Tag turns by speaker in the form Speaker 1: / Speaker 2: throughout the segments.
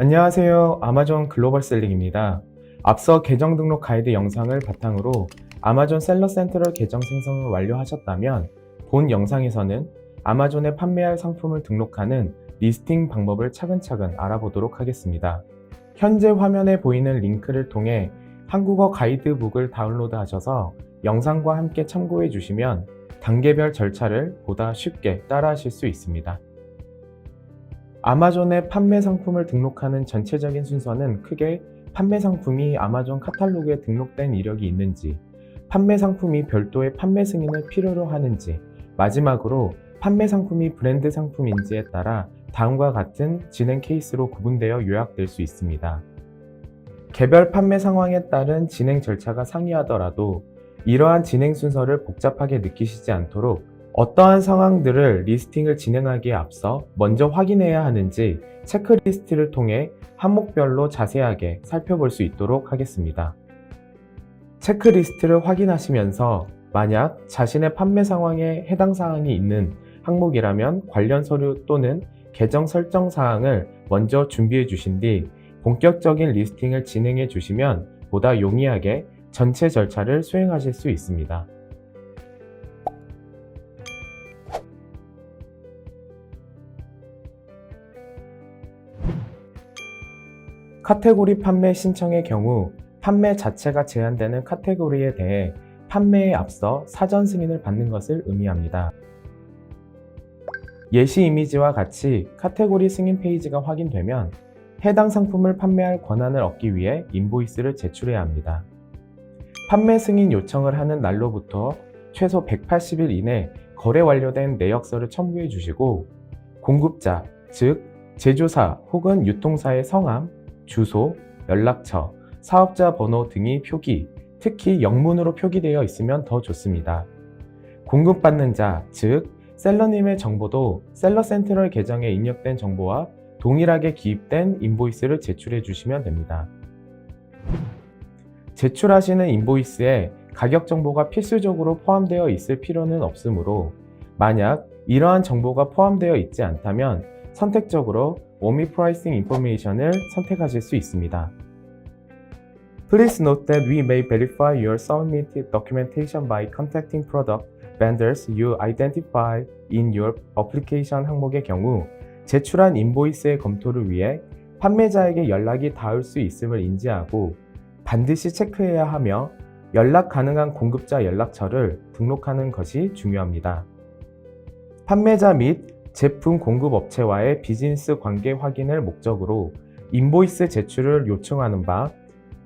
Speaker 1: 안녕하세요. 아마존 글로벌셀링입니다. 앞서 계정 등록 가이드 영상을 바탕으로 아마존 셀러 센트럴 계정 생성을 완료하셨다면 본 영상에서는 아마존에 판매할 상품을 등록하는 리스팅 방법을 차근차근 알아보도록 하겠습니다. 현재 화면에 보이는 링크를 통해 한국어 가이드북을 다운로드하셔서 영상과 함께 참고해 주시면 단계별 절차를 보다 쉽게 따라하실 수 있습니다. 아마존에 판매 상품을 등록하는 전체적인 순서는 크게 판매 상품이 아마존 카탈로그에 등록된 이력이 있는지, 판매 상품이 별도의 판매 승인을 필요로 하는지, 마지막으로 판매 상품이 브랜드 상품인지에 따라 다음과 같은 진행 케이스로 구분되어 요약될 수 있습니다. 개별 판매 상황에 따른 진행 절차가 상이하더라도 이러한 진행 순서를 복잡하게 느끼시지 않도록 어떠한 상황들을 리스팅을 진행하기에 앞서 먼저 확인해야 하는지 체크리스트를 통해 항목별로 자세하게 살펴볼 수 있도록 하겠습니다. 체크리스트를 확인하시면서 만약 자신의 판매 상황에 해당 사항이 있는 항목이라면 관련 서류 또는 계정 설정 사항을 먼저 준비해 주신 뒤 본격적인 리스팅을 진행해 주시면 보다 용이하게 전체 절차를 수행하실 수 있습니다. 카테고리 판매 신청의 경우 판매 자체가 제한되는 카테고리에 대해 판매에 앞서 사전 승인을 받는 것을 의미합니다. 예시 이미지와 같이 카테고리 승인 페이지가 확인되면 해당 상품을 판매할 권한을 얻기 위해 인보이스를 제출해야 합니다. 판매 승인 요청을 하는 날로부터 최소 180일 이내 거래 완료된 내역서를 첨부해 주시고 공급자, 즉 제조사 혹은 유통사의 성함, 주소, 연락처, 사업자 번호 등이 표기, 특히 영문으로 표기되어 있으면 더 좋습니다. 공급받는 자, 즉 셀러님의 정보도 셀러 센트럴 계정에 입력된 정보와 동일하게 기입된 인보이스를 제출해 주시면 됩니다. 제출하시는 인보이스에 가격 정보가 필수적으로 포함되어 있을 필요는 없으므로 만약 이러한 정보가 포함되어 있지 않다면 선택적으로 OMI Pricing Information을 선택하실 수 있습니다. Please note that we may verify your submitted documentation by contacting product vendors you identify in your application 항목의 경우 제출한 인보이스의 검토를 위해 판매자에게 연락이 닿을 수 있음을 인지하고 반드시 체크해야 하며 연락 가능한 공급자 연락처를 등록하는 것이 중요합니다. 판매자 및 제품 공급 업체와의 비즈니스 관계 확인을 목적으로 인보이스 제출을 요청하는 바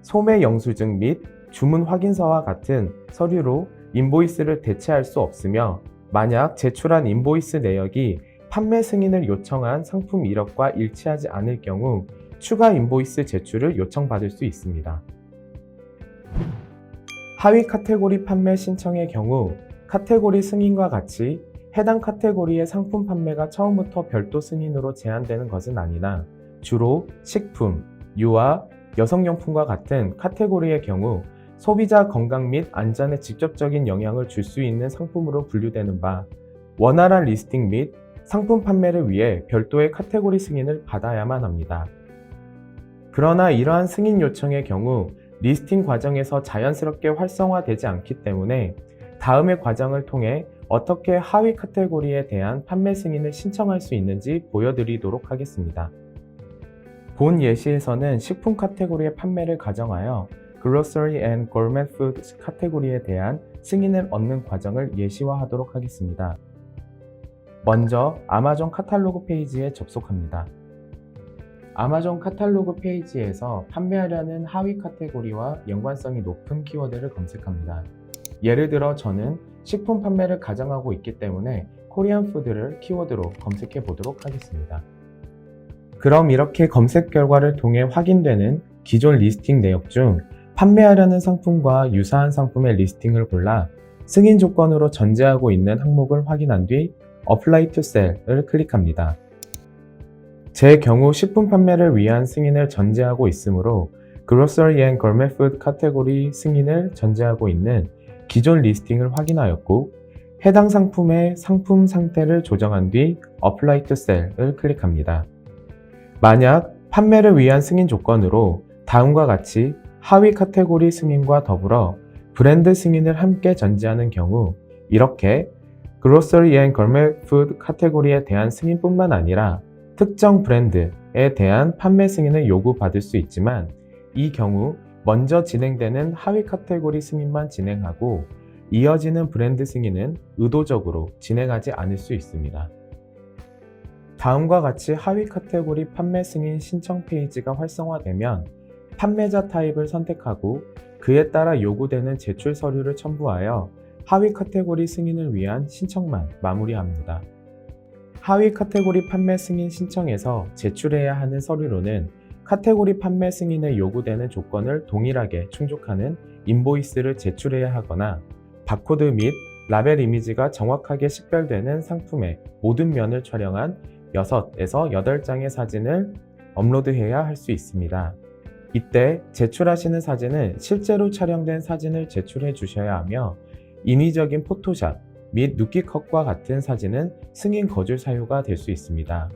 Speaker 1: 소매 영수증 및 주문 확인서와 같은 서류로 인보이스를 대체할 수 없으며 만약 제출한 인보이스 내역이 판매 승인을 요청한 상품 이력과 일치하지 않을 경우 추가 인보이스 제출을 요청받을 수 있습니다. 하위 카테고리 판매 신청의 경우 카테고리 승인과 같이 해당 카테고리의 상품 판매가 처음부터 별도 승인으로 제한되는 것은 아니나 주로 식품, 유아, 여성용품과 같은 카테고리의 경우 소비자 건강 및 안전에 직접적인 영향을 줄 수 있는 상품으로 분류되는 바 원활한 리스팅 및 상품 판매를 위해 별도의 카테고리 승인을 받아야만 합니다. 그러나 이러한 승인 요청의 경우 리스팅 과정에서 자연스럽게 활성화되지 않기 때문에 다음의 과정을 통해 어떻게 하위 카테고리에 대한 판매 승인을 신청할 수 있는지 보여드리도록 하겠습니다. 본 예시에서는 식품 카테고리의 판매를 가정하여 Grocery and Gourmet Food 카테고리에 대한 승인을 얻는 과정을 예시화하도록 하겠습니다. 먼저 아마존 카탈로그 페이지에 접속합니다. 아마존 카탈로그 페이지에서 판매하려는 하위 카테고리와 연관성이 높은 키워드를 검색합니다. 예를 들어 저는 식품 판매를 가정하고 있기 때문에 코리안 푸드를 키워드로 검색해 보도록 하겠습니다. 그럼 이렇게 검색 결과를 통해 확인되는 기존 리스팅 내역 중 판매하려는 상품과 유사한 상품의 리스팅을 골라 승인 조건으로 전제하고 있는 항목을 확인한 뒤 Apply to Sell을 클릭합니다. 제 경우 식품 판매를 위한 승인을 전제하고 있으므로 Grocery and Gourmet Food 카테고리 승인을 전제하고 있는 기존 리스팅을 확인하였고 해당 상품의 상품 상태를 조정한 뒤 Apply to Sell을 클릭합니다. 만약 판매를 위한 승인 조건으로 다음과 같이 하위 카테고리 승인과 더불어 브랜드 승인을 함께 전제하는 경우 이렇게 Grocery and Gourmet Food 카테고리에 대한 승인뿐만 아니라 특정 브랜드에 대한 판매 승인을 요구받을 수 있지만 이 경우 먼저 진행되는 하위 카테고리 승인만 진행하고 이어지는 브랜드 승인은 의도적으로 진행하지 않을 수 있습니다. 다음과 같이 하위 카테고리 판매 승인 신청 페이지가 활성화되면 판매자 타입을 선택하고 그에 따라 요구되는 제출 서류를 첨부하여 하위 카테고리 승인을 위한 신청만 마무리합니다. 하위 카테고리 판매 승인 신청에서 제출해야 하는 서류로는 카테고리 판매 승인에 요구되는 조건을 동일하게 충족하는 인보이스를 제출해야 하거나 바코드 및 라벨 이미지가 정확하게 식별되는 상품의 모든 면을 촬영한 6에서 8장의 사진을 업로드해야 할 수 있습니다. 이때 제출하시는 사진은 실제로 촬영된 사진을 제출해 주셔야 하며 인위적인 포토샵 및 누키컷과 같은 사진은 승인 거절 사유가 될 수 있습니다.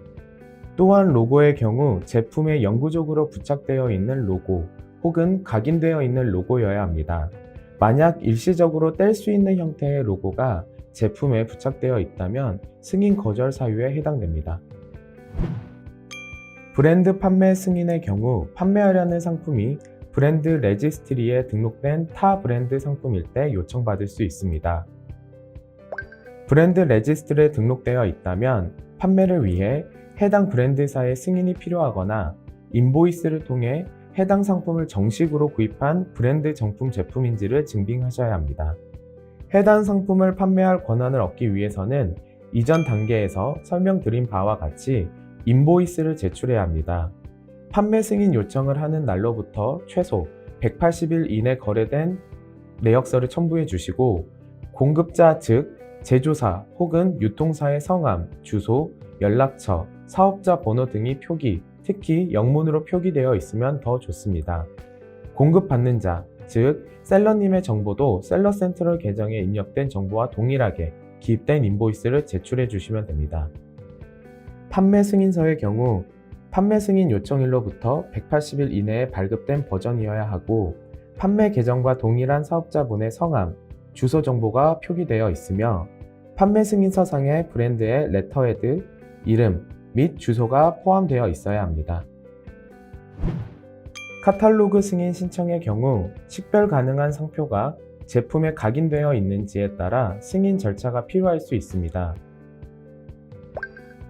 Speaker 1: 또한 로고의 경우 제품에 영구적으로 부착되어 있는 로고 혹은 각인되어 있는 로고여야 합니다. 만약 일시적으로 뗄 수 있는 형태의 로고가 제품에 부착되어 있다면 승인 거절 사유에 해당됩니다. 브랜드 판매 승인의 경우 판매하려는 상품이 브랜드 레지스트리에 등록된 타 브랜드 상품일 때 요청받을 수 있습니다. 브랜드 레지스트리에 등록되어 있다면 판매를 위해 해당 브랜드사의 승인이 필요하거나 인보이스를 통해 해당 상품을 정식으로 구입한 브랜드 정품 제품인지를 증빙하셔야 합니다. 해당 상품을 판매할 권한을 얻기 위해서는 이전 단계에서 설명드린 바와 같이 인보이스를 제출해야 합니다. 판매 승인 요청을 하는 날로부터 최소 180일 이내 거래된 내역서를 첨부해 주시고 공급자 즉 제조사 혹은 유통사의 성함, 주소, 연락처, 사업자 번호 등이 표기, 특히 영문으로 표기되어 있으면 더 좋습니다. 공급받는 자, 즉 셀러님의 정보도 셀러 센트럴 계정에 입력된 정보와 동일하게 기입된 인보이스를 제출해 주시면 됩니다. 판매 승인서의 경우 판매 승인 요청일로부터 180일 이내에 발급된 버전이어야 하고 판매 계정과 동일한 사업자분의 성함, 주소 정보가 표기되어 있으며 판매 승인서상의 브랜드의 레터헤드, 이름 및 주소가 포함되어 있어야 합니다. 카탈로그 승인 신청의 경우 식별 가능한 상표가 제품에 각인되어 있는지에 따라 승인 절차가 필요할 수 있습니다.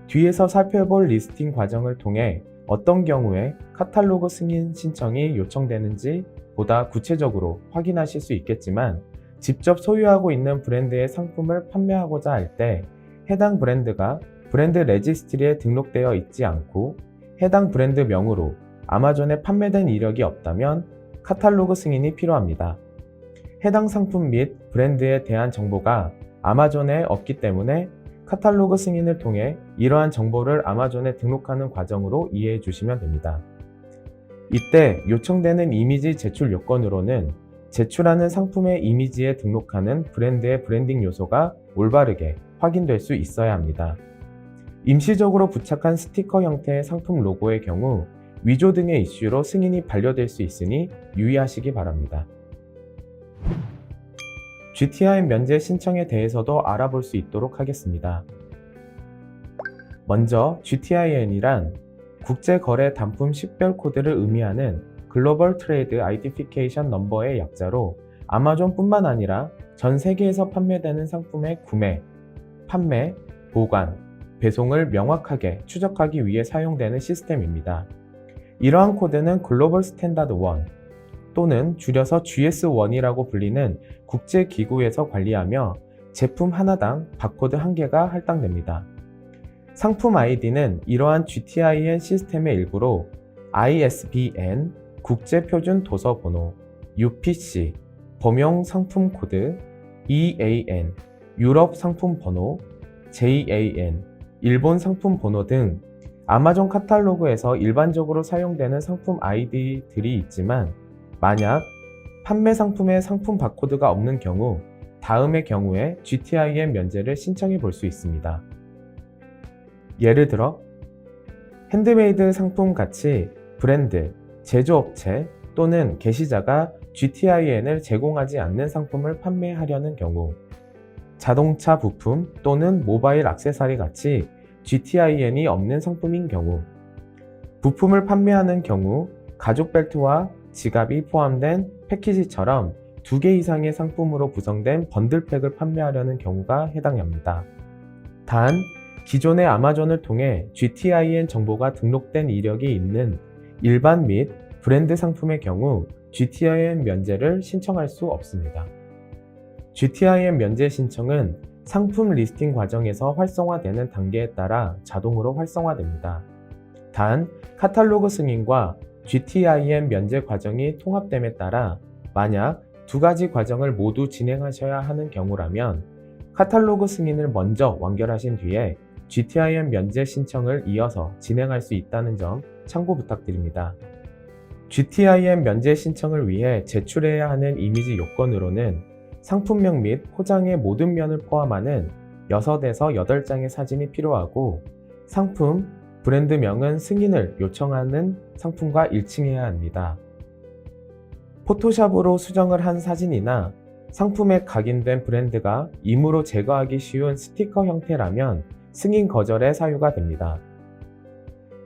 Speaker 1: 뒤에서 살펴볼 리스팅 과정을 통해 어떤 경우에 카탈로그 승인 신청이 요청되는지 보다 구체적으로 확인하실 수 있겠지만 직접 소유하고 있는 브랜드의 상품을 판매하고자 할 때 해당 브랜드가 브랜드 레지스트리에 등록되어 있지 않고 해당 브랜드 명으로 아마존에 판매된 이력이 없다면 카탈로그 승인이 필요합니다. 해당 상품 및 브랜드에 대한 정보가 아마존에 없기 때문에 카탈로그 승인을 통해 이러한 정보를 아마존에 등록하는 과정으로 이해해 주시면 됩니다. 이때 요청되는 이미지 제출 요건으로는 제출하는 상품의 이미지에 등록하는 브랜드의 브랜딩 요소가 올바르게 확인될 수 있어야 합니다. 임시적으로 부착한 스티커 형태의 상품 로고의 경우 위조 등의 이슈로 승인이 반려될 수 있으니 유의하시기 바랍니다. GTIN 면제 신청에 대해서도 알아볼 수 있도록 하겠습니다. 먼저 GTIN이란 국제거래 단품 식별 코드를 의미하는 글로벌 트레이드 아이덴티피케이션 넘버의 약자로 아마존뿐만 아니라 전 세계에서 판매되는 상품의 구매, 판매, 보관, 배송을 명확하게 추적하기 위해 사용되는 시스템입니다. 이러한 코드는 글로벌 스탠다드 1 또는 줄여서 GS1이라고 불리는 국제기구에서 관리하며 제품 하나당 바코드 1개가 할당됩니다. 상품 아이디는 이러한 GTIN 시스템의 일부로 ISBN, 국제표준 도서 번호, UPC, 범용 상품 코드, EAN, 유럽 상품 번호, JAN, 일본 상품 번호 등 아마존 카탈로그에서 일반적으로 사용되는 상품 아이디들이 있지만 만약 판매 상품에 상품 바코드가 없는 경우 다음의 경우에 GTIN 면제를 신청해 볼 수 있습니다. 예를 들어 핸드메이드 상품 같이 브랜드, 제조업체 또는 게시자가 GTIN을 제공하지 않는 상품을 판매하려는 경우, 자동차 부품 또는 모바일 액세서리 같이 GTIN이 없는 상품인 경우, 부품을 판매하는 경우 가죽 벨트와 지갑이 포함된 패키지처럼 2개 이상의 상품으로 구성된 번들팩을 판매하려는 경우가 해당합니다. 단, 기존의 아마존을 통해 GTIN 정보가 등록된 이력이 있는 일반 및 브랜드 상품의 경우 GTIN 면제를 신청할 수 없습니다. GTIN 면제 신청은 상품 리스팅 과정에서 활성화되는 단계에 따라 자동으로 활성화됩니다. 단, 카탈로그 승인과 GTIN 면제 과정이 통합됨에 따라 만약 2가지 과정을 모두 진행하셔야 하는 경우라면 카탈로그 승인을 먼저 완결하신 뒤에 GTIN 면제 신청을 이어서 진행할 수 있다는 점 참고 부탁드립니다. GTIN 면제 신청을 위해 제출해야 하는 이미지 요건으로는 상품명 및 포장의 모든 면을 포함하는 6에서 8장의 사진이 필요하고 상품, 브랜드명은 승인을 요청하는 상품과 일치해야 합니다. 포토샵으로 수정을 한 사진이나 상품에 각인된 브랜드가 임의로 제거하기 쉬운 스티커 형태라면 승인 거절의 사유가 됩니다.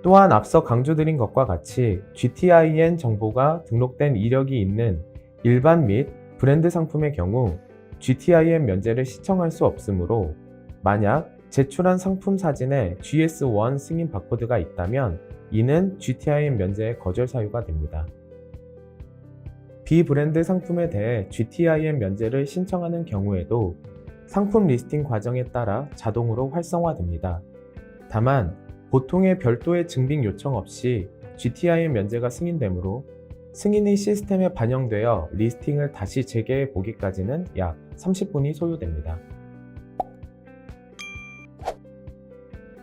Speaker 1: 또한 앞서 강조드린 것과 같이 GTIN 정보가 등록된 이력이 있는 일반 및 브랜드 상품의 경우 GTIN 면제를 신청할 수 없으므로 만약 제출한 상품 사진에 GS1 승인 바코드가 있다면 이는 GTIN 면제의 거절 사유가 됩니다. 비브랜드 상품에 대해 GTIN 면제를 신청하는 경우에도 상품 리스팅 과정에 따라 자동으로 활성화됩니다. 다만 보통의 별도의 증빙 요청 없이 GTIN 면제가 승인되므로 승인이 시스템에 반영되어 리스팅을 다시 재개해 보기까지는 약 30분이 소요됩니다.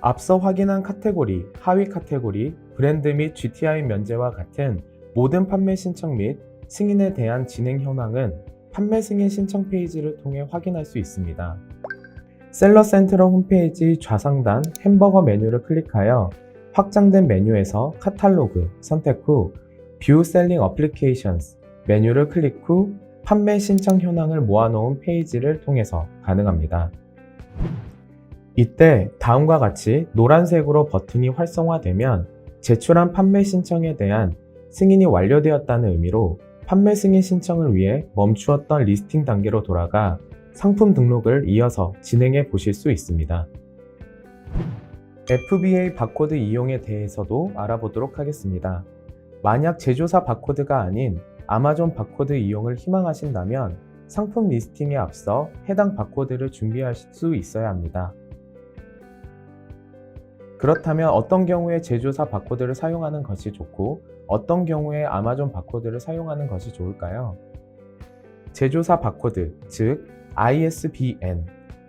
Speaker 1: 앞서 확인한 카테고리, 하위 카테고리, 브랜드 및 GTIN 면제와 같은 모든 판매 신청 및 승인에 대한 진행 현황은 판매 승인 신청 페이지를 통해 확인할 수 있습니다. 셀러 센트럴 홈페이지 좌상단 햄버거 메뉴를 클릭하여 확장된 메뉴에서 카탈로그 선택 후 View Selling Applications 메뉴를 클릭 후 판매 신청 현황을 모아놓은 페이지를 통해서 가능합니다. 이때 다음과 같이 노란색으로 버튼이 활성화되면 제출한 판매 신청에 대한 승인이 완료되었다는 의미로 판매 승인 신청을 위해 멈추었던 리스팅 단계로 돌아가 상품 등록을 이어서 진행해 보실 수 있습니다. FBA 바코드 이용에 대해서도 알아보도록 하겠습니다. 만약 제조사 바코드가 아닌 아마존 바코드 이용을 희망하신다면 상품 리스팅에 앞서 해당 바코드를 준비하실 수 있어야 합니다. 그렇다면 어떤 경우에 제조사 바코드를 사용하는 것이 좋고 어떤 경우에 아마존 바코드를 사용하는 것이 좋을까요? 제조사 바코드, 즉 ISBN,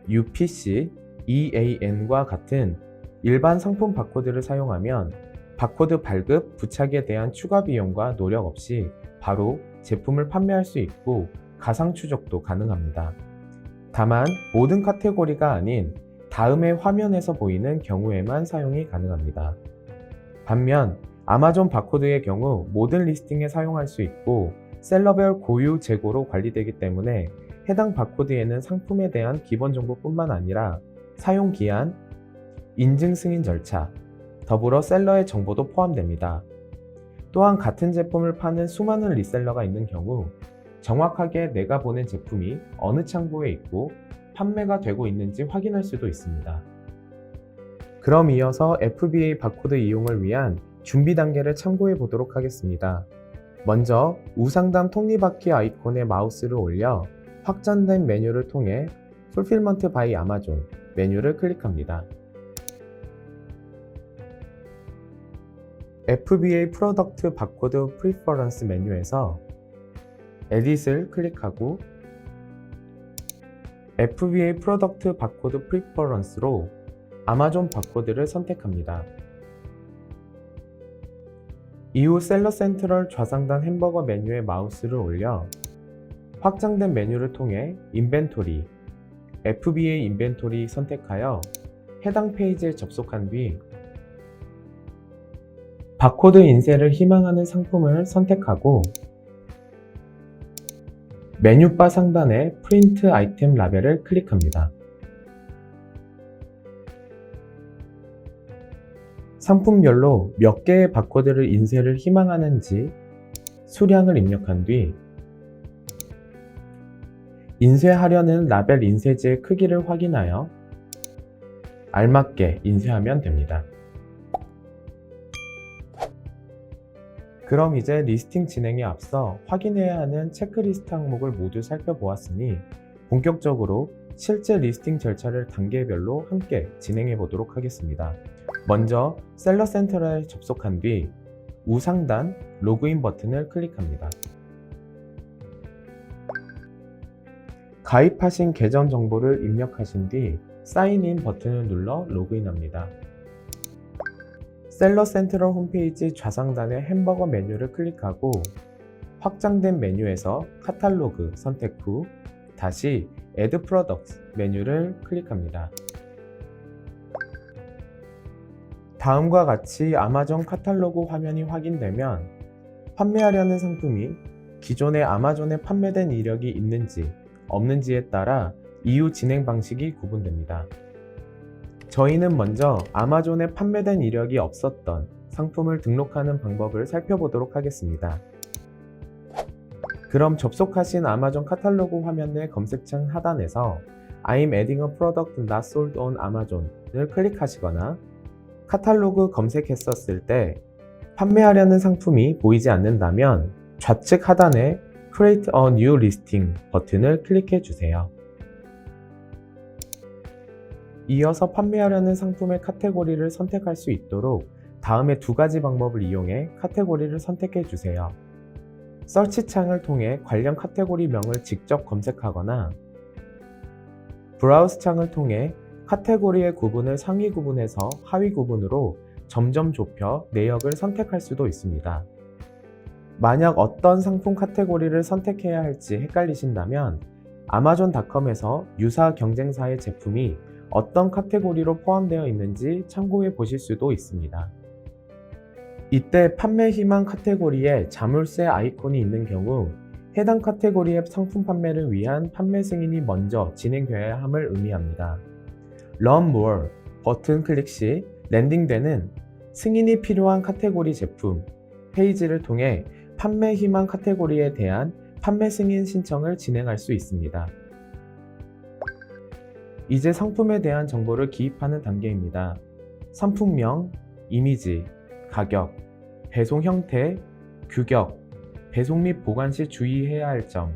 Speaker 1: UPC, EAN과 같은 일반 상품 바코드를 사용하면 바코드 발급, 부착에 대한 추가 비용과 노력 없이 바로 제품을 판매할 수 있고 가상 추적도 가능합니다. 다만 모든 카테고리가 아닌 다음의 화면에서 보이는 경우에만 사용이 가능합니다. 반면 아마존 바코드의 경우 모든 리스팅에 사용할 수 있고 셀러별 고유 재고로 관리되기 때문에 해당 바코드에는 상품에 대한 기본 정보뿐만 아니라 사용 기한, 인증 승인 절차, 더불어 셀러의 정보도 포함됩니다. 또한 같은 제품을 파는 수많은 리셀러가 있는 경우 정확하게 내가 보낸 제품이 어느 창고에 있고 판매가 되고 있는지 확인할 수도 있습니다. 그럼 이어서 FBA 바코드 이용을 위한 준비 단계를 참고해 보도록 하겠습니다. 먼저 우상단 톱니바퀴 아이콘에 마우스를 올려 확장된 메뉴를 통해 Fulfillment by Amazon 메뉴를 클릭합니다. FBA 프로덕트 바코드 프리퍼런스 메뉴에서 Edit을 클릭하고 FBA 프로덕트 바코드 프리퍼런스로 아마존 바코드를 선택합니다. 이후 셀러 센트럴 좌상단 햄버거 메뉴에 마우스를 올려 확장된 메뉴를 통해 인벤토리, FBA 인벤토리 선택하여 해당 페이지에 접속한 뒤 바코드 인쇄를 희망하는 상품을 선택하고 메뉴바 상단의 프린트 아이템 라벨을 클릭합니다. 상품별로 몇 개의 바코드를 인쇄를 희망하는지 수량을 입력한 뒤 인쇄하려는 라벨 인쇄지의 크기를 확인하여 알맞게 인쇄하면 됩니다. 그럼 이제 리스팅 진행에 앞서 확인해야 하는 체크리스트 항목을 모두 살펴보았으니 본격적으로 실제 리스팅 절차를 단계별로 함께 진행해 보도록 하겠습니다. 먼저 셀러 센터를 접속한 뒤 우상단 로그인 버튼을 클릭합니다. 가입하신 계정 정보를 입력하신 뒤 사인인 버튼을 눌러 로그인합니다. 셀러 센트럴 홈페이지 좌상단의 햄버거 메뉴를 클릭하고 확장된 메뉴에서 카탈로그 선택 후 다시 Add Products 메뉴를 클릭합니다. 다음과 같이 아마존 카탈로그 화면이 확인되면 판매하려는 상품이 기존의 아마존에 판매된 이력이 있는지 없는지에 따라 이후 진행 방식이 구분됩니다. 저희는 먼저 아마존에 판매된 이력이 없었던 상품을 등록하는 방법을 살펴보도록 하겠습니다. 그럼 접속하신 아마존 카탈로그 화면 내 검색창 하단에서 I'm adding a product not sold on Amazon을 클릭하시거나 카탈로그 검색했었을 때 판매하려는 상품이 보이지 않는다면 좌측 하단에 Create a new listing 버튼을 클릭해 주세요. 이어서 판매하려는 상품의 카테고리를 선택할 수 있도록 다음의 두 가지 방법을 이용해 카테고리를 선택해 주세요. 서치 창을 통해 관련 카테고리명을 직접 검색하거나 브라우스 창을 통해 카테고리의 구분을 상위 구분에서 하위 구분으로 점점 좁혀 내역을 선택할 수도 있습니다. 만약 어떤 상품 카테고리를 선택해야 할지 헷갈리신다면 아마존닷컴에서 유사 경쟁사의 제품이 어떤 카테고리로 포함되어 있는지 참고해 보실 수도 있습니다. 이때 판매 희망 카테고리에 자물쇠 아이콘이 있는 경우 해당 카테고리의 상품 판매를 위한 판매 승인이 먼저 진행되어야 함을 의미합니다. Learn More 버튼 클릭 시 랜딩되는 승인이 필요한 카테고리 제품 페이지를 통해 판매 희망 카테고리에 대한 판매 승인 신청을 진행할 수 있습니다. 이제 상품에 대한 정보를 기입하는 단계입니다. 상품명, 이미지, 가격, 배송 형태, 규격, 배송 및 보관 시 주의해야 할 점,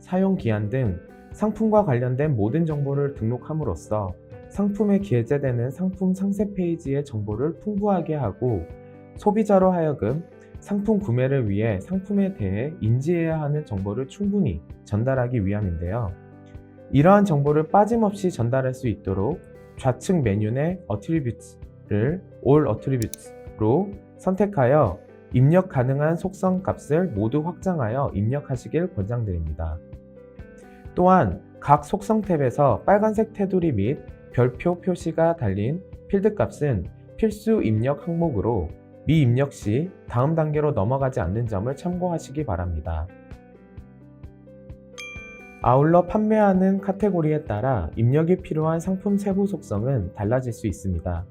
Speaker 1: 사용 기한 등 상품과 관련된 모든 정보를 등록함으로써 상품에 게재되는 상품 상세 페이지의 정보를 풍부하게 하고 소비자로 하여금 상품 구매를 위해 상품에 대해 인지해야 하는 정보를 충분히 전달하기 위함인데요. 이러한 정보를 빠짐없이 전달할 수 있도록 좌측 메뉴 내 Attributes를 All Attributes로 선택하여 입력 가능한 속성 값을 모두 확장하여 입력하시길 권장드립니다. 또한 각 속성 탭에서 빨간색 테두리 및 별표 표시가 달린 필드 값은 필수 입력 항목으로 미입력 시 다음 단계로 넘어가지 않는 점을 참고하시기 바랍니다. 아울러 판매하는 카테고리에 따라 입력이 필요한 상품 세부 속성은 달라질 수 있습니다.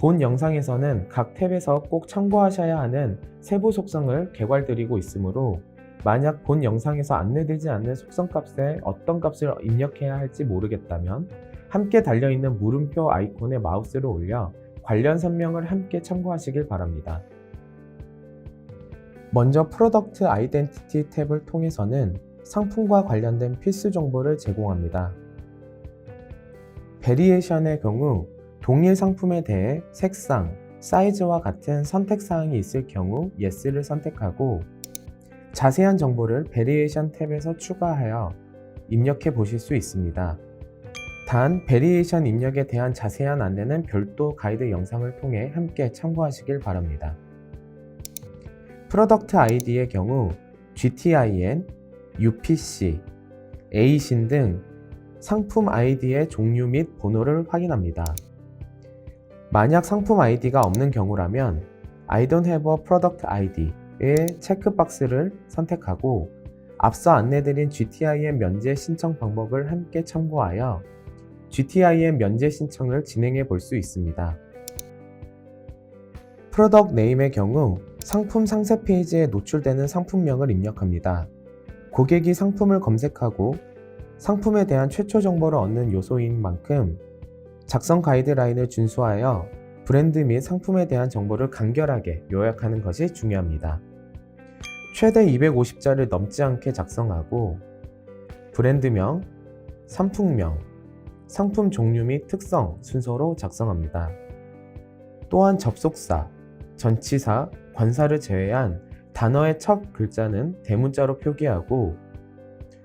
Speaker 1: 본 영상에서는 각 탭에서 꼭 참고하셔야 하는 세부 속성을 개괄드리고 있으므로 만약 본 영상에서 안내되지 않는 속성 값에 어떤 값을 입력해야 할지 모르겠다면 함께 달려있는 물음표 아이콘에 마우스를 올려 관련 설명을 함께 참고하시길 바랍니다. 먼저 프로덕트 아이덴티티 탭을 통해서는 상품과 관련된 필수 정보를 제공합니다. 베리에이션의 경우 동일 상품에 대해 색상, 사이즈와 같은 선택사항이 있을 경우 Yes를 선택하고 자세한 정보를 베리에이션 탭에서 추가하여 입력해 보실 수 있습니다. 단, 베리에이션 입력에 대한 자세한 안내는 별도 가이드 영상을 통해 함께 참고하시길 바랍니다. 프로덕트 아이디의 경우 GTIN, UPC, ASIN 등 상품 아이디의 종류 및 번호를 확인합니다. 만약 상품 아이디가 없는 경우라면 I don't have a product ID의 체크박스를 선택하고 앞서 안내드린 GTIM 면제 신청 방법을 함께 참고하여 GTIM 면제 신청을 진행해 볼 수 있습니다. 프로덕트 네임의 경우 상품 상세 페이지에 노출되는 상품명을 입력합니다. 고객이 상품을 검색하고 상품에 대한 최초 정보를 얻는 요소인 만큼 작성 가이드라인을 준수하여 브랜드 및 상품에 대한 정보를 간결하게 요약하는 것이 중요합니다. 최대 250자를 넘지 않게 작성하고 브랜드명, 상품명, 상품 종류 및 특성 순서로 작성합니다. 또한 접속사, 전치사, 관사를 제외한 단어의 첫 글자는 대문자로 표기하고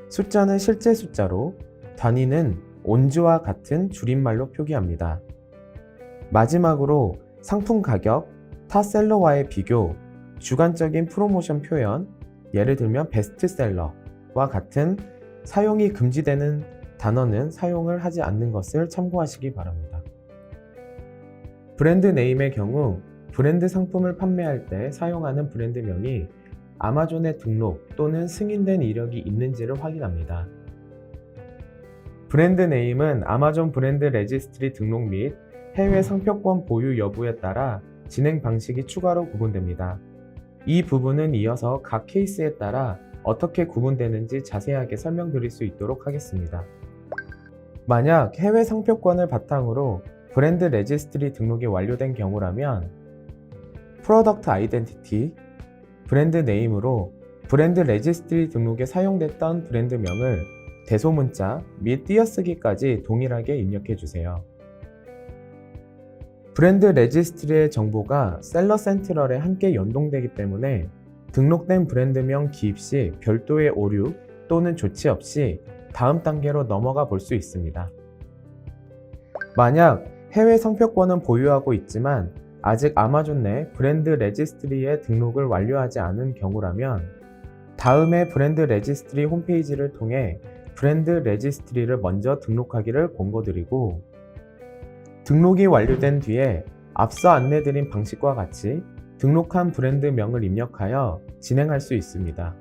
Speaker 1: 숫자는 실제 숫자로, 단위는 온즈와 같은 줄임말로 표기합니다. 마지막으로 상품 가격, 타 셀러와의 비교, 주관적인 프로모션 표현, 예를 들면 베스트셀러와 같은 사용이 금지되는 단어는 사용을 하지 않는 것을 참고하시기 바랍니다. 브랜드 네임의 경우 브랜드 상품을 판매할 때 사용하는 브랜드명이 아마존에 등록 또는 승인된 이력이 있는지를 확인합니다. 브랜드 네임은 아마존 브랜드 레지스트리 등록 및 해외 상표권 보유 여부에 따라 진행 방식이 추가로 구분됩니다. 이 부분은 이어서 각 케이스에 따라 어떻게 구분되는지 자세하게 설명드릴 수 있도록 하겠습니다. 만약 해외 상표권을 바탕으로 브랜드 레지스트리 등록이 완료된 경우라면 프로덕트 아이덴티티, 브랜드 네임으로 브랜드 레지스트리 등록에 사용됐던 브랜드명을 대소문자 및 띄어쓰기까지 동일하게 입력해 주세요. 브랜드 레지스트리의 정보가 셀러 센트럴에 함께 연동되기 때문에 등록된 브랜드명 기입 시 별도의 오류 또는 조치 없이 다음 단계로 넘어가 볼 수 있습니다. 만약 해외 상표권은 보유하고 있지만 아직 아마존 내 브랜드 레지스트리에 등록을 완료하지 않은 경우라면 다음에 브랜드 레지스트리 홈페이지를 통해 브랜드 레지스트리를 먼저 등록하기를 권고드리고 등록이 완료된 뒤에 앞서 안내드린 방식과 같이 등록한 브랜드명을 입력하여 진행할 수 있습니다.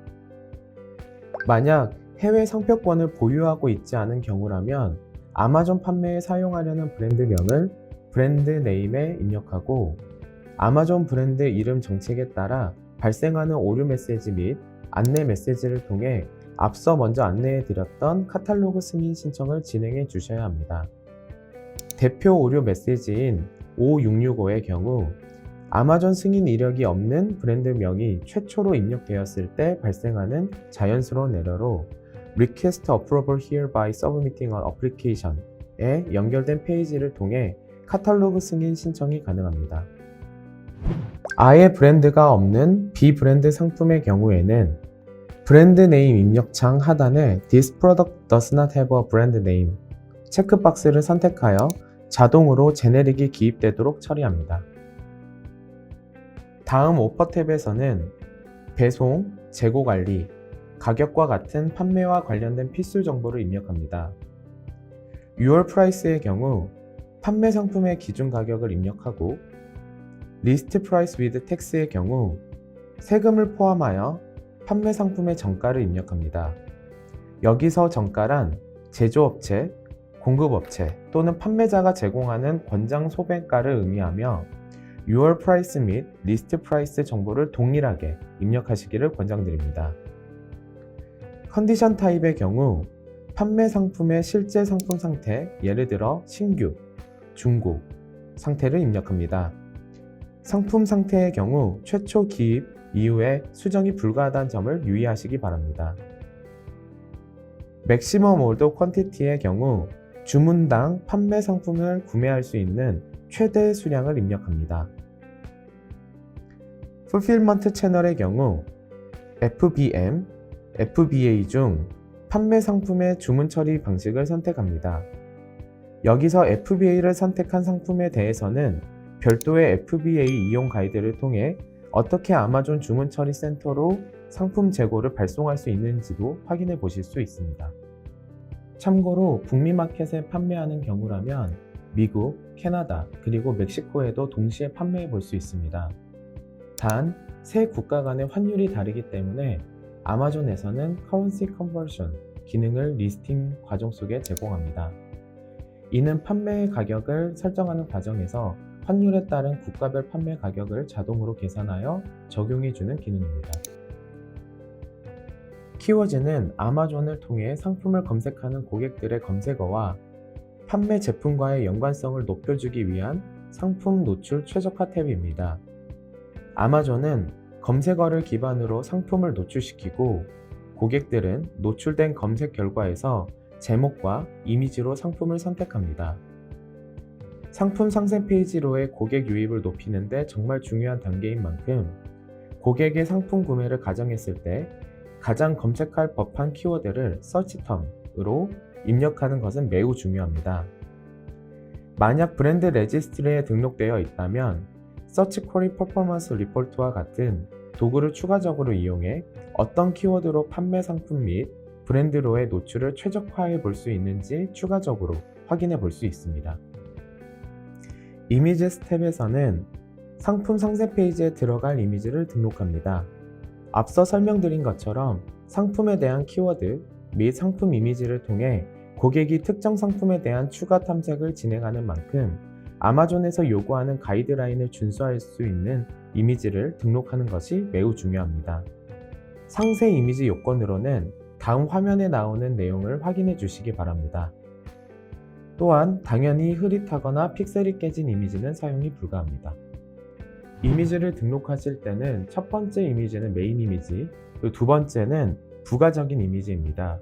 Speaker 1: 만약 해외 상표권을 보유하고 있지 않은 경우라면 아마존 판매에 사용하려는 브랜드명을 브랜드 네임에 입력하고 아마존 브랜드 이름 정책에 따라 발생하는 오류 메시지 및 안내 메시지를 통해 앞서 먼저 안내해 드렸던 카탈로그 승인 신청을 진행해 주셔야 합니다. 대표 오류 메시지인 5665의 경우 아마존 승인 이력이 없는 브랜드명이 최초로 입력되었을 때 발생하는 자연스러운 에러로 Request Approval Here by Submitting an Application에 연결된 페이지를 통해 카탈로그 승인 신청이 가능합니다. 아예 브랜드가 없는 비브랜드 상품의 경우에는 브랜드 네임 입력창 하단에 This product does not have a brand name 체크박스를 선택하여 자동으로 제네릭이 기입되도록 처리합니다. 다음 오퍼 탭에서는 배송, 재고 관리, 가격과 같은 판매와 관련된 필수 정보를 입력합니다. Your Price의 경우 판매 상품의 기준 가격을 입력하고 List Price with Tax의 경우 세금을 포함하여 판매 상품의 정가를 입력합니다. 여기서 정가란 제조업체, 공급업체 또는 판매자가 제공하는 권장 소매가를 의미하며 Your Price 및 List Price 정보를 동일하게 입력하시기를 권장드립니다. 컨디션 타입의 경우 판매 상품의 실제 상품 상태, 예를 들어 신규, 중고 상태를 입력합니다. 상품 상태의 경우 최초 기입 이후에 수정이 불가하다는 점을 유의하시기 바랍니다. Maximum Order Quantity의 경우 주문당 판매 상품을 구매할 수 있는 최대 수량을 입력합니다. Fulfillment 채널의 경우 FBM, FBA 중 판매 상품의 주문 처리 방식을 선택합니다. 여기서 FBA를 선택한 상품에 대해서는 별도의 FBA 이용 가이드를 통해 어떻게 아마존 주문 처리 센터로 상품 재고를 발송할 수 있는지도 확인해 보실 수 있습니다. 참고로 북미 마켓에 판매하는 경우라면 미국, 캐나다, 그리고 멕시코에도 동시에 판매해 볼 수 있습니다. 단, 세 국가 간의 환율이 다르기 때문에 아마존에서는 Currency Conversion 기능을 리스팅 과정 속에 제공합니다. 이는 판매 가격을 설정하는 과정에서 환율에 따른 국가별 판매 가격을 자동으로 계산하여 적용해주는 기능입니다. 키워즈는 아마존을 통해 상품을 검색하는 고객들의 검색어와 판매 제품과의 연관성을 높여주기 위한 상품 노출 최적화 탭입니다. 아마존은 검색어를 기반으로 상품을 노출시키고 고객들은 노출된 검색 결과에서 제목과 이미지로 상품을 선택합니다. 상품 상세 페이지로의 고객 유입을 높이는 데 정말 중요한 단계인 만큼 고객의 상품 구매를 가정했을 때 가장 검색할 법한 키워드를 서치텀으로 입력하는 것은 매우 중요합니다. 만약 브랜드 레지스트리에 등록되어 있다면 서치 쿼리 퍼포먼스 리포트와 같은 도구를 추가적으로 이용해 어떤 키워드로 판매 상품 및 브랜드로의 노출을 최적화해 볼 수 있는지 추가적으로 확인해 볼 수 있습니다. 이미지 스텝에서는 상품 상세 페이지에 들어갈 이미지를 등록합니다. 앞서 설명드린 것처럼 상품에 대한 키워드 및 상품 이미지를 통해 고객이 특정 상품에 대한 추가 탐색을 진행하는 만큼 아마존에서 요구하는 가이드라인을 준수할 수 있는 이미지를 등록하는 것이 매우 중요합니다. 상세 이미지 요건으로는 다음 화면에 나오는 내용을 확인해 주시기 바랍니다. 또한 당연히 흐릿하거나 픽셀이 깨진 이미지는 사용이 불가합니다. 이미지를 등록하실 때는 첫 번째 이미지는 메인 이미지, 그리고 두 번째는 부가적인 이미지입니다.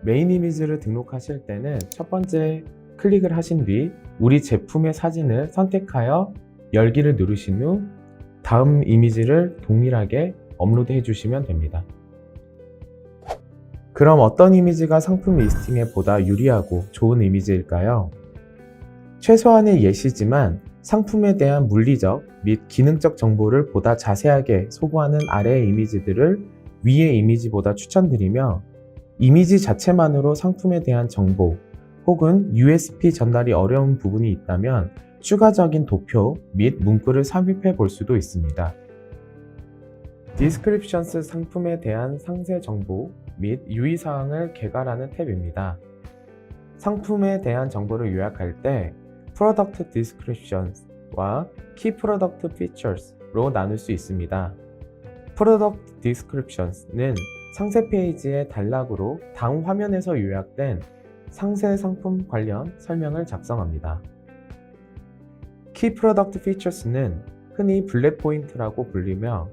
Speaker 1: 메인 이미지를 등록하실 때는 첫 번째 클릭을 하신 뒤 우리 제품의 사진을 선택하여 열기를 누르신 후 다음 이미지를 동일하게 업로드해 주시면 됩니다. 그럼 어떤 이미지가 상품 리스팅에 보다 유리하고 좋은 이미지일까요? 최소한의 예시지만 상품에 대한 물리적 및 기능적 정보를 보다 자세하게 소구하는 아래의 이미지들을 위의 이미지보다 추천드리며 이미지 자체만으로 상품에 대한 정보 혹은 USP 전달이 어려운 부분이 있다면 추가적인 도표 및 문구를 삽입해 볼 수도 있습니다. Descriptions 상품에 대한 상세 정보 및 유의사항을 개괄하는 탭입니다. 상품에 대한 정보를 요약할 때 Product Descriptions와 Key Product Features로 나눌 수 있습니다. Product Descriptions는 상세 페이지의 단락으로 다음 화면에서 요약된 상세 상품 관련 설명을 작성합니다. Key Product Features는 흔히 블랙 포인트라고 불리며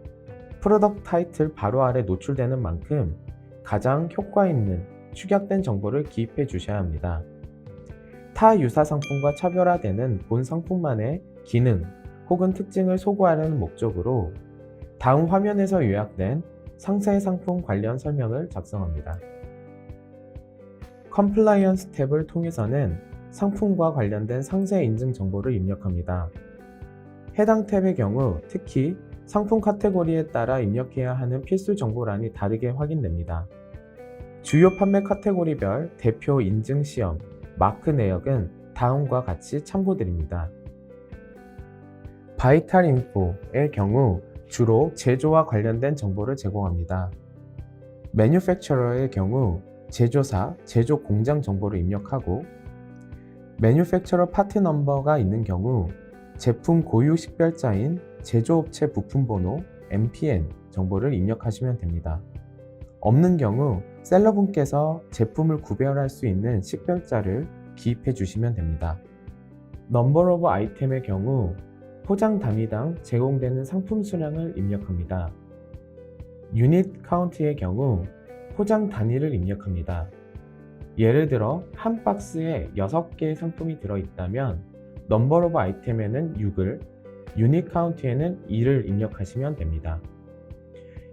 Speaker 1: 프로덕트 타이틀 바로 아래 노출되는 만큼 가장 효과 있는 축약된 정보를 기입해 주셔야 합니다. 타 유사 상품과 차별화되는 본 상품만의 기능 혹은 특징을 소구하려는 목적으로 다음 화면에서 요약된 상세 상품 관련 설명을 작성합니다. 컴플라이언스 탭을 통해서는 상품과 관련된 상세 인증 정보를 입력합니다. 해당 탭의 경우 특히 상품 카테고리에 따라 입력해야 하는 필수 정보란이 다르게 확인됩니다. 주요 판매 카테고리별 대표 인증 시험, 마크 내역은 다음과 같이 참고드립니다. 바이탈 인포의 경우 주로 제조와 관련된 정보를 제공합니다. 매뉴팩처러의 경우 제조사, 제조 공장 정보를 입력하고 매뉴팩처러 파트 넘버가 있는 경우 제품 고유 식별자인 제조업체 부품번호 MPN 정보를 입력하시면 됩니다. 없는 경우 셀러분께서 제품을 구별할 수 있는 식별자를 기입해 주시면 됩니다. 넘버 오브 아이템의 경우 포장 단위당 제공되는 상품 수량을 입력합니다. 유닛 카운트의 경우 포장 단위를 입력합니다. 예를 들어 한 박스에 6개의 상품이 들어있다면 넘버 오브 아이템에는 6을, 유닛 카운트에는 2를 입력하시면 됩니다.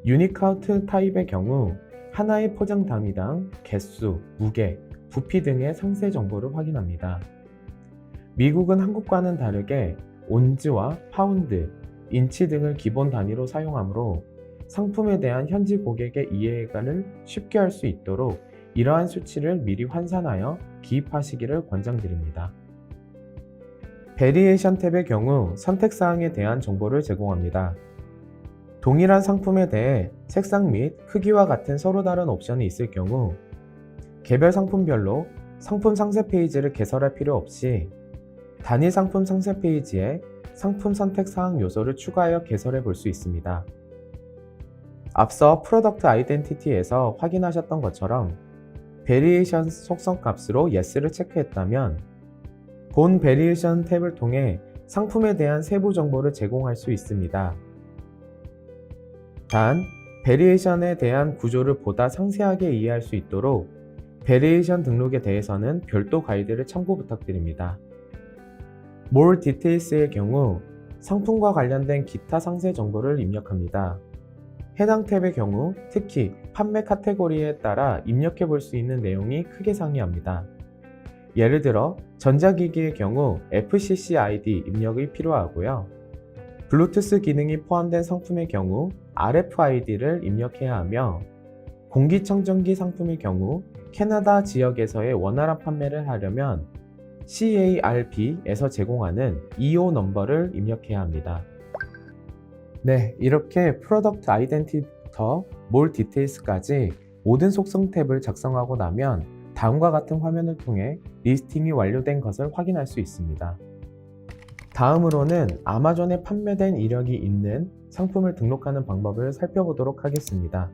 Speaker 1: 유닛 카운트 타입의 경우 하나의 포장 단위당 개수, 무게, 부피 등의 상세 정보를 확인합니다. 미국은 한국과는 다르게 온즈와 파운드, 인치 등을 기본 단위로 사용하므로 상품에 대한 현지 고객의 이해를 쉽게 할 수 있도록 이러한 수치를 미리 환산하여 기입하시기를 권장드립니다. 베리에이션 탭의 경우 선택사항에 대한 정보를 제공합니다. 동일한 상품에 대해 색상 및 크기와 같은 서로 다른 옵션이 있을 경우 개별 상품별로 상품 상세 페이지를 개설할 필요 없이 단일 상품 상세 페이지에 상품 선택 사항 요소를 추가하여 개설해 볼 수 있습니다. 앞서 프로덕트 아이덴티티에서 확인하셨던 것처럼 베리에이션 속성 값으로 Yes를 체크했다면 본 베리에이션 탭을 통해 상품에 대한 세부 정보를 제공할 수 있습니다. 단, 베리에이션에 대한 구조를 보다 상세하게 이해할 수 있도록 베리에이션 등록에 대해서는 별도 가이드를 참고 부탁드립니다. More Details의 경우 상품과 관련된 기타 상세 정보를 입력합니다. 해당 탭의 경우 특히 판매 카테고리에 따라 입력해 볼 수 있는 내용이 크게 상이합니다. 예를 들어 전자기기의 경우 FCC ID 입력이 필요하고요. 블루투스 기능이 포함된 상품의 경우 RFID를 입력해야 하며 공기청정기 상품의 경우 캐나다 지역에서의 원활한 판매를 하려면 CARB에서 제공하는 EO 넘버를 입력해야 합니다. 네, 이렇게 프로덕트 아이덴티티부터 More Details까지 모든 속성 탭을 작성하고 나면 다음과 같은 화면을 통해 리스팅이 완료된 것을 확인할 수 있습니다. 다음으로는 아마존에 판매된 이력이 있는 상품을 등록하는 방법을 살펴보도록 하겠습니다.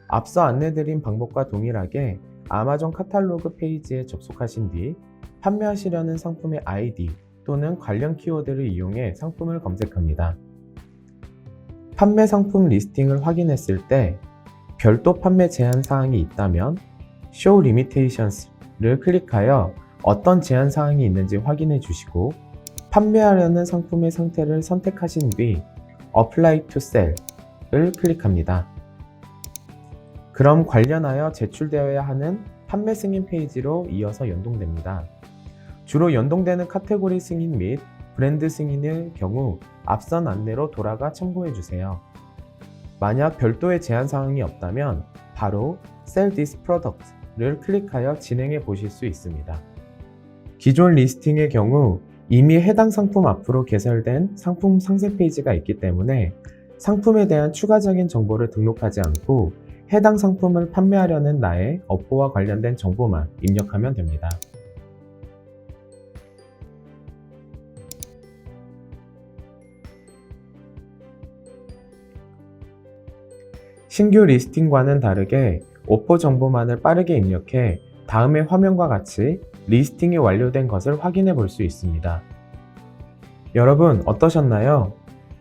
Speaker 1: 앞서 안내드린 방법과 동일하게 아마존 카탈로그 페이지에 접속하신 뒤 판매하시려는 상품의 ID 또는 관련 키워드를 이용해 상품을 검색합니다. 판매 상품 리스팅을 확인했을 때 별도 판매 제한 사항이 있다면 Show Limitations를 클릭하여 어떤 제한 사항이 있는지 확인해 주시고 판매하려는 상품의 상태를 선택하신 뒤 Apply to Sell을 클릭합니다. 그럼 관련하여 제출되어야 하는 판매 승인 페이지로 이어서 연동됩니다. 주로 연동되는 카테고리 승인 및 브랜드 승인의 경우 앞선 안내로 돌아가 첨부해 주세요. 만약 별도의 제한 사항이 없다면 바로 Sell this product를 클릭하여 진행해 보실 수 있습니다. 기존 리스팅의 경우 이미 해당 상품 앞으로 개설된 상품 상세 페이지가 있기 때문에 상품에 대한 추가적인 정보를 등록하지 않고 해당 상품을 판매하려는 나의 업보와 관련된 정보만 입력하면 됩니다. 신규 리스팅과는 다르게 오퍼 정보만을 빠르게 입력해 다음의 화면과 같이 리스팅이 완료된 것을 확인해 볼 수 있습니다. 여러분 어떠셨나요?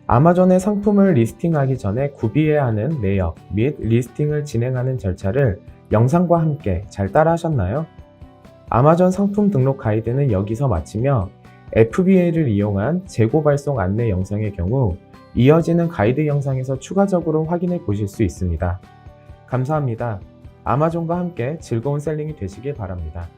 Speaker 1: 아마존의 상품을 리스팅하기 전에 구비해야 하는 내역 및 리스팅을 진행하는 절차를 영상과 함께 잘 따라 하셨나요? 아마존 상품 등록 가이드는 여기서 마치며 FBA를 이용한 재고 발송 안내 영상의 경우 이어지는 가이드 영상에서 추가적으로 확인해 보실 수 있습니다. 감사합니다. 아마존과 함께 즐거운 셀링이 되시길 바랍니다.